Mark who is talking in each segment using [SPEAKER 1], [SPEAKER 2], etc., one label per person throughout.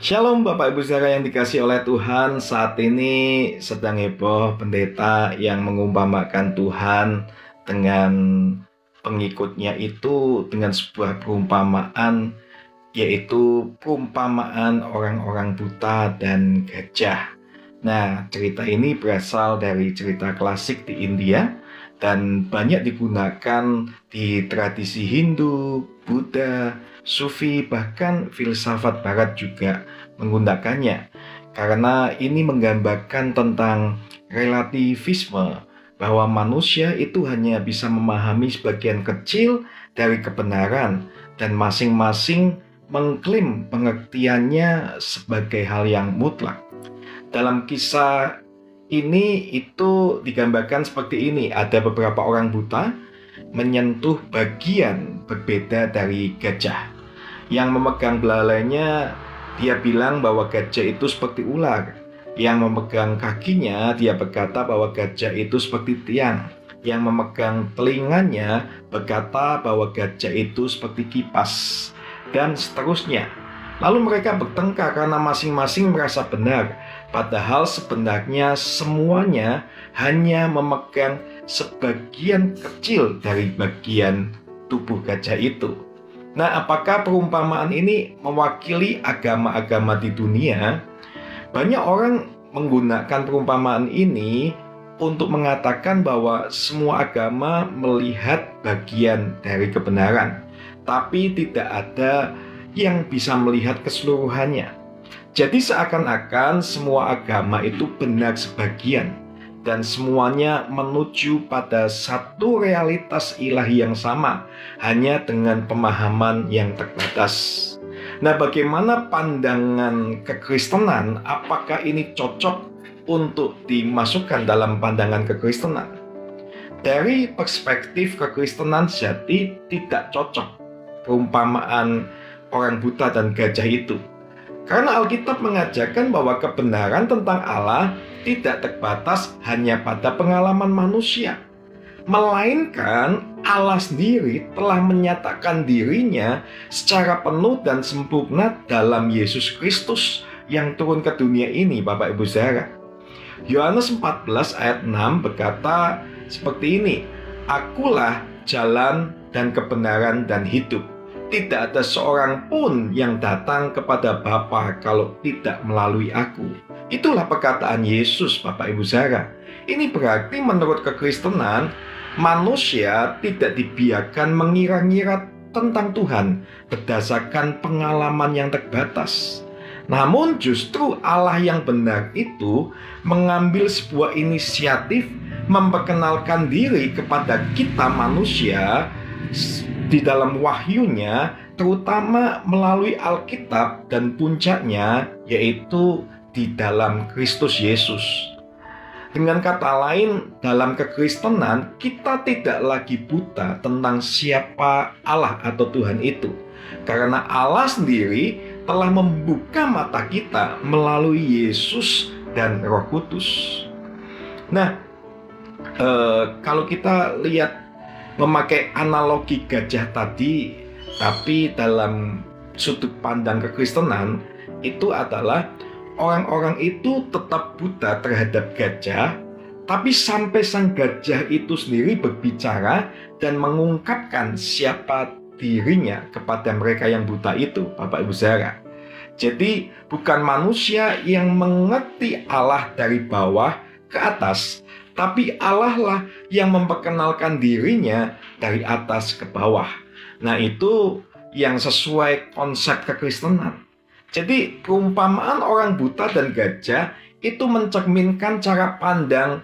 [SPEAKER 1] Shalom Bapak Ibu Saudara yang dikasihi oleh Tuhan. Saat ini sedang heboh pendeta yang mengumpamakan Tuhan dengan pengikutnya itu dengan sebuah perumpamaan, yaitu perumpamaan orang-orang buta dan gajah. Nah, cerita ini berasal dari cerita klasik di India dan banyak digunakan di tradisi Hindu, Buddha, Sufi, bahkan filsafat Barat juga menggunakannya. Karena ini menggambarkan tentang relativisme, bahwa manusia itu hanya bisa memahami sebagian kecil dari kebenaran dan masing-masing mengklaim pengertiannya sebagai hal yang mutlak. Dalam kisah ini itu digambarkan seperti ini. Ada beberapa orang buta menyentuh bagian berbeda dari gajah. Yang memegang belalainya, dia bilang bahwa gajah itu seperti ular. Yang memegang kakinya, dia berkata bahwa gajah itu seperti tiang. Yang memegang telinganya berkata bahwa gajah itu seperti kipas, dan seterusnya. Lalu mereka bertengkar karena masing-masing merasa benar, padahal sebenarnya semuanya hanya memegang sebagian kecil dari bagian tubuh gajah itu. Nah, apakah perumpamaan ini mewakili agama-agama di dunia? Banyak orang menggunakan perumpamaan ini untuk mengatakan bahwa semua agama melihat bagian dari kebenaran, tapi tidak ada yang bisa melihat keseluruhannya. Jadi seakan-akan semua agama itu benar sebagian, dan semuanya menuju pada satu realitas ilahi yang sama, hanya dengan pemahaman yang terbatas. Nah, bagaimana pandangan kekristenan? Apakah ini cocok untuk dimasukkan dalam pandangan kekristenan? Dari perspektif kekristenan sejati tidak cocok perumpamaan orang buta dan gajah itu. Karena Alkitab mengajarkan bahwa kebenaran tentang Allah tidak terbatas hanya pada pengalaman manusia, melainkan Allah sendiri telah menyatakan dirinya secara penuh dan sempurna dalam Yesus Kristus yang turun ke dunia ini, Bapak Ibu Saudara. Yohanes 14 ayat 6 berkata seperti ini, "Akulah jalan dan kebenaran dan hidup. Tidak ada seorang pun yang datang kepada Bapa kalau tidak melalui aku." Itulah perkataan Yesus, Bapak Ibu Saudara. Ini berarti menurut kekristenan, manusia tidak dibiarkan mengira-ngira tentang Tuhan berdasarkan pengalaman yang terbatas. Namun justru Allah yang benar itu mengambil sebuah inisiatif memperkenalkan diri kepada kita manusia di dalam wahyunya, terutama melalui Alkitab, dan puncaknya yaitu di dalam Kristus Yesus. Dengan kata lain, dalam kekristenan kita tidak lagi buta tentang siapa Allah atau Tuhan itu, karena Allah sendiri telah membuka mata kita melalui Yesus dan Roh Kudus. Nah, kalau kita lihat memakai analogi gajah tadi, tapi dalam sudut pandang kekristenan, itu adalah orang-orang itu tetap buta terhadap gajah, tapi sampai sang gajah itu sendiri berbicara dan mengungkapkan siapa dirinya kepada mereka yang buta itu, Bapak Ibu Saudara. Jadi bukan manusia yang mengerti Allah dari bawah ke atas, tapi Allah lah yang memperkenalkan dirinya dari atas ke bawah. Nah, itu yang sesuai konsep kekristenan. Jadi perumpamaan orang buta dan gajah itu mencerminkan cara pandang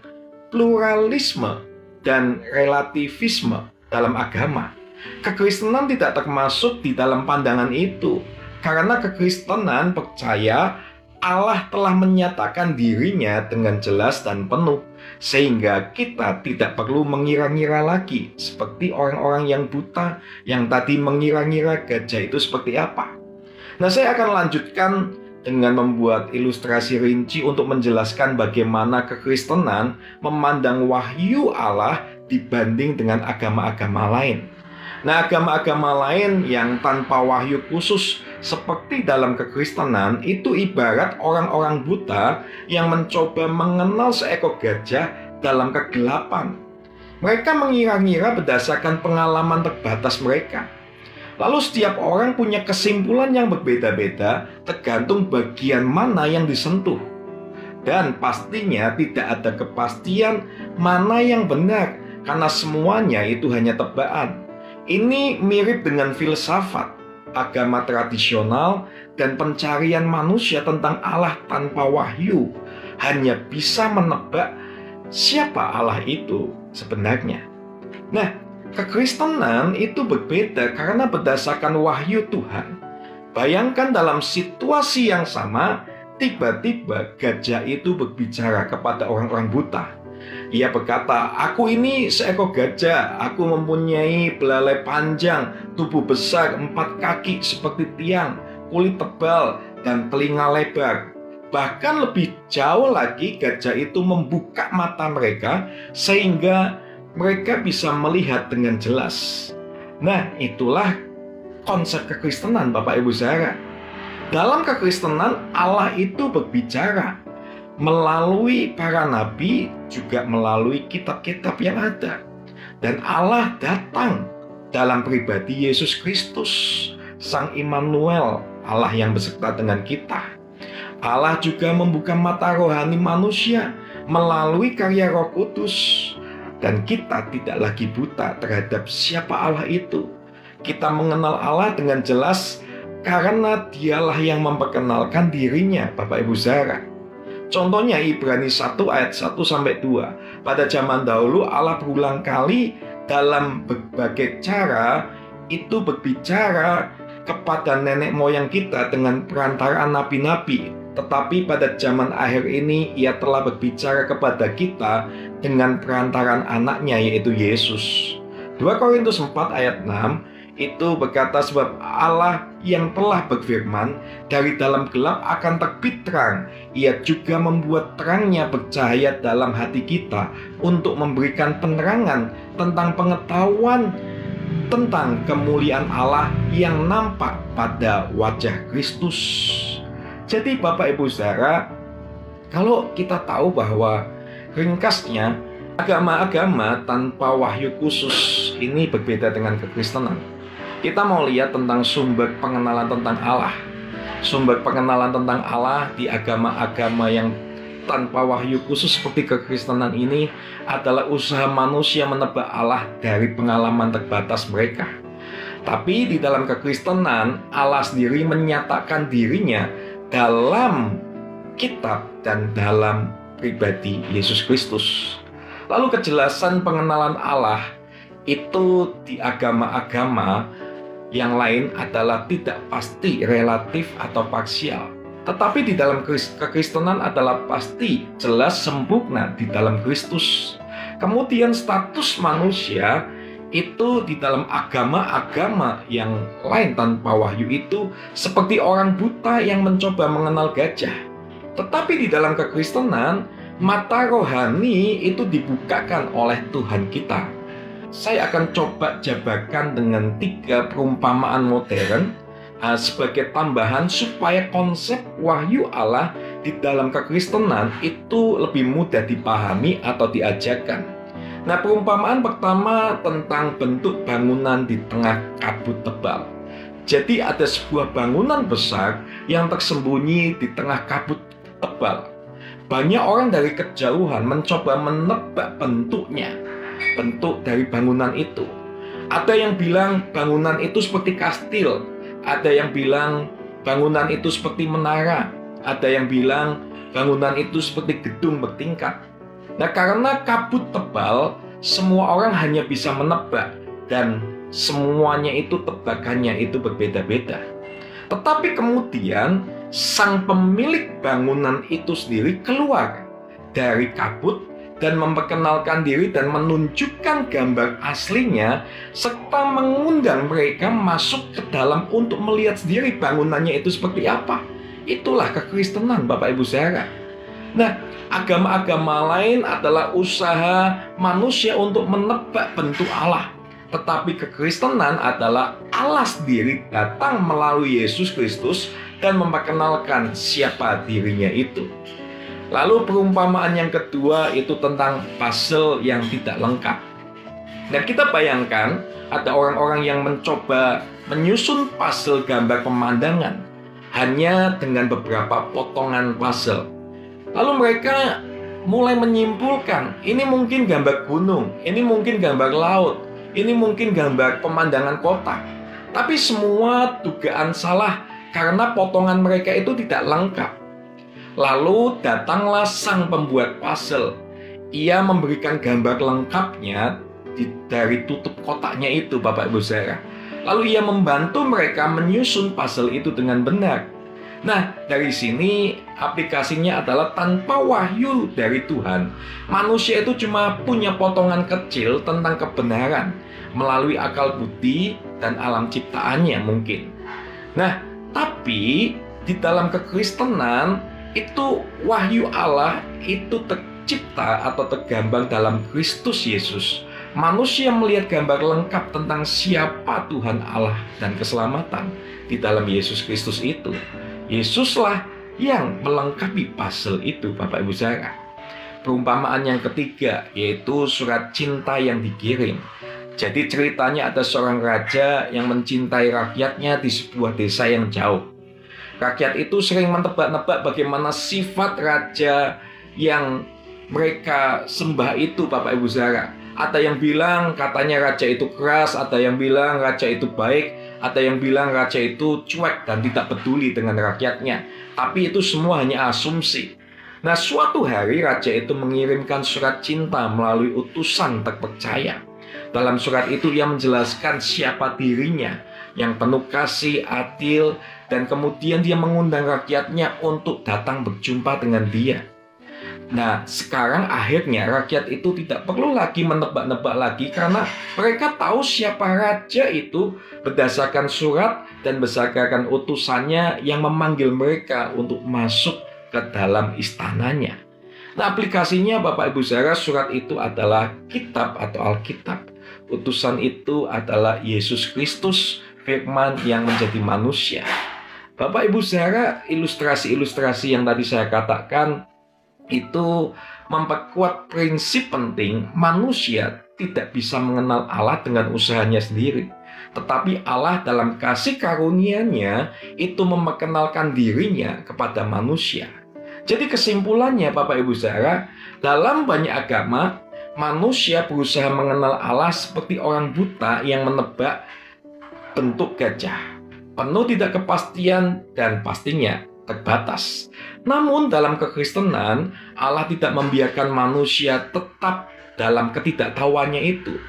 [SPEAKER 1] pluralisme dan relativisme dalam agama. Kekristenan tidak termasuk di dalam pandangan itu, karena kekristenan percaya Allah telah menyatakan dirinya dengan jelas dan penuh, sehingga kita tidak perlu mengira-ngira lagi seperti orang-orang yang buta yang tadi mengira-ngira gajah itu seperti apa. Nah, saya akan lanjutkan dengan membuat ilustrasi rinci untuk menjelaskan bagaimana kekristenan memandang wahyu Allah dibanding dengan agama-agama lain. Nah, agama-agama lain yang tanpa wahyu khusus Seperti dalam kekristenan, itu ibarat orang-orang buta yang mencoba mengenal seekor gajah dalam kegelapan. Mereka mengira-ngira berdasarkan pengalaman terbatas mereka. Lalu setiap orang punya kesimpulan yang berbeda-beda tergantung bagian mana yang disentuh. Dan pastinya tidak ada kepastian mana yang benar, karena semuanya itu hanya tebakan. Ini mirip dengan filsafat, agama tradisional, dan pencarian manusia tentang Allah tanpa wahyu. Hanya bisa menebak siapa Allah itu sebenarnya. Nah, kekristenan itu berbeda karena berdasarkan wahyu Tuhan. Bayangkan dalam situasi yang sama, tiba-tiba gajah itu berbicara kepada orang-orang buta. Ia berkata, "Aku ini seekor gajah, aku mempunyai belalai panjang, tubuh besar, 4 kaki seperti tiang, kulit tebal, dan telinga lebar." Bahkan lebih jauh lagi, gajah itu membuka mata mereka sehingga mereka bisa melihat dengan jelas. Nah, itulah konsep kekristenan, Bapak Ibu Saudara. Dalam kekristenan, Allah itu berbicara melalui para nabi, juga melalui kitab-kitab yang ada. Dan Allah datang dalam pribadi Yesus Kristus, Sang Immanuel, Allah yang beserta dengan kita. Allah juga membuka mata rohani manusia melalui karya Roh Kudus. Dan kita tidak lagi buta terhadap siapa Allah itu. Kita mengenal Allah dengan jelas karena Dialah yang memperkenalkan dirinya, Bapak Ibu Saudara. Contohnya Ibrani 1 ayat 1-2. Pada zaman dahulu Allah berulang kali dalam berbagai cara itu berbicara kepada nenek moyang kita dengan perantaraan nabi-nabi. Tetapi pada zaman akhir ini Ia telah berbicara kepada kita dengan perantaran anaknya, yaitu Yesus. 2 Korintus 4 ayat 6 itu berkata, "Sebab Allah yang telah berfirman, dari dalam gelap akan terbit terang. Ia juga membuat terangnya bercahaya dalam hati kita untuk memberikan penerangan tentang pengetahuan tentang kemuliaan Allah yang nampak pada wajah Kristus." Jadi Bapak Ibu Saudara, kalau kita tahu bahwa ringkasnya agama-agama tanpa wahyu khusus ini berbeda dengan kekristenan. Kita mau lihat tentang sumber pengenalan tentang Allah. Sumber pengenalan tentang Allah di agama-agama yang tanpa wahyu khusus seperti kekristenan ini adalah usaha manusia menebak Allah dari pengalaman terbatas mereka. Tapi di dalam kekristenan, Allah sendiri menyatakan dirinya dalam kitab dan dalam pribadi Yesus Kristus. Lalu kejelasan pengenalan Allah itu di agama-agama yang lain adalah tidak pasti, relatif atau parsial. Tetapi di dalam kekristenan adalah pasti, jelas, sempurna di dalam Kristus. Kemudian status manusia itu di dalam agama-agama yang lain tanpa wahyu itu seperti orang buta yang mencoba mengenal gajah. Tetapi di dalam kekristenan, mata rohani itu dibukakan oleh Tuhan kita. Saya akan coba jabarkan dengan 3 perumpamaan modern sebagai tambahan supaya konsep wahyu Allah di dalam kekristenan itu lebih mudah dipahami atau diajarkan. Nah, perumpamaan pertama tentang bentuk bangunan di tengah kabut tebal. Jadi ada sebuah bangunan besar yang tersembunyi di tengah kabut tebal. Banyak orang dari kejauhan mencoba menebak bentuknya, bentuk dari bangunan itu. Ada yang bilang bangunan itu seperti kastil, ada yang bilang bangunan itu seperti menara, ada yang bilang bangunan itu seperti gedung bertingkat. Nah, karena kabut tebal, semua orang hanya bisa menebak dan semuanya itu tebakannya itu berbeda-beda. Tetapi kemudian sang pemilik bangunan itu sendiri keluar dari kabut dan memperkenalkan diri dan menunjukkan gambar aslinya serta mengundang mereka masuk ke dalam untuk melihat sendiri bangunannya itu seperti apa. Itulah kekristenan, Bapak Ibu Saudara. Nah, agama-agama lain adalah usaha manusia untuk menebak bentuk Allah. Tetapi kekristenan adalah Allah sendiri datang melalui Yesus Kristus dan memperkenalkan siapa dirinya itu. Lalu perumpamaan yang kedua itu tentang puzzle yang tidak lengkap. Dan kita bayangkan ada orang-orang yang mencoba menyusun puzzle gambar pemandangan hanya dengan beberapa potongan puzzle. Lalu mereka mulai menyimpulkan, ini mungkin gambar gunung, ini mungkin gambar laut, ini mungkin gambar pemandangan kota. Tapi semua dugaan salah karena potongan mereka itu tidak lengkap. Lalu datanglah sang pembuat puzzle. Ia memberikan gambar lengkapnya dari tutup kotaknya itu, Bapak Ibu Saudara. Lalu ia membantu mereka menyusun puzzle itu dengan benar. Nah, dari sini aplikasinya adalah tanpa wahyu dari Tuhan, manusia itu cuma punya potongan kecil tentang kebenaran melalui akal budi dan alam ciptaannya mungkin. Nah, tapi di dalam kekristenan itu wahyu Allah itu tercipta atau tergambar dalam Kristus Yesus. Manusia melihat gambar lengkap tentang siapa Tuhan Allah dan keselamatan di dalam Yesus Kristus itu. Yesuslah yang melengkapi puzzle itu, Bapak Ibu Saudara. Perumpamaan yang ketiga yaitu surat cinta yang dikirim. Jadi ceritanya ada seorang raja yang mencintai rakyatnya di sebuah desa yang jauh. Rakyat itu sering menebak-nebak bagaimana sifat raja yang mereka sembah itu, Bapak Ibu Saudara. Ada yang bilang katanya raja itu keras, ada yang bilang raja itu baik, ada yang bilang raja itu cuek dan tidak peduli dengan rakyatnya. Tapi itu semua hanya asumsi. Nah, suatu hari raja itu mengirimkan surat cinta melalui utusan terpercaya. Dalam surat itu ia menjelaskan siapa dirinya yang penuh kasih, adil, dan kemudian dia mengundang rakyatnya untuk datang berjumpa dengan dia. Nah, sekarang akhirnya rakyat itu tidak perlu lagi menebak-nebak lagi karena mereka tahu siapa raja itu berdasarkan surat dan berdasarkan utusannya yang memanggil mereka untuk masuk ke dalam istananya. Nah, aplikasinya Bapak Ibu Saudara, surat itu adalah kitab atau Alkitab. Utusan itu adalah Yesus Kristus, firman yang menjadi manusia. Bapak Ibu Saudara, ilustrasi-ilustrasi yang tadi saya katakan itu memperkuat prinsip penting manusia tidak bisa mengenal Allah dengan usahanya sendiri. Tetapi Allah dalam kasih karunia-Nya itu memperkenalkan dirinya kepada manusia. Jadi kesimpulannya Bapak Ibu Saudara, dalam banyak agama manusia berusaha mengenal Allah seperti orang buta yang menebak bentuk gajah. Penuh tidak kepastian dan pastinya terbatas. Namun dalam kekristenan, Allah tidak membiarkan manusia tetap dalam ketidaktahuannya itu.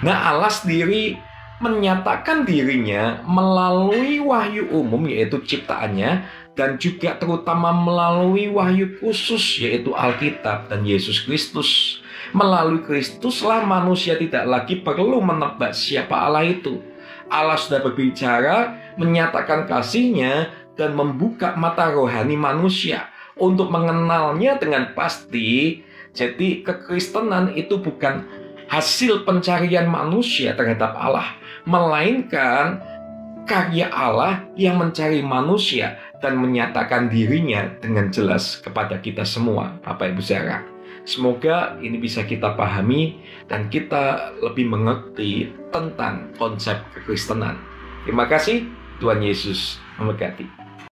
[SPEAKER 1] Nah, Allah sendiri menyatakan dirinya melalui wahyu umum yaitu ciptaannya dan juga terutama melalui wahyu khusus yaitu Alkitab dan Yesus Kristus. Melalui Kristuslah manusia tidak lagi perlu menebak siapa Allah itu. Allah sudah berbicara, menyatakan kasih-Nya dan membuka mata rohani manusia untuk mengenalnya dengan pasti. Jadi kekristenan itu bukan hasil pencarian manusia terhadap Allah, melainkan karya Allah yang mencari manusia dan menyatakan dirinya dengan jelas kepada kita semua, Bapak Ibu Saudara. Semoga ini bisa kita pahami dan kita lebih mengerti tentang konsep kekristenan. Terima kasih, Tuhan Yesus memberkati.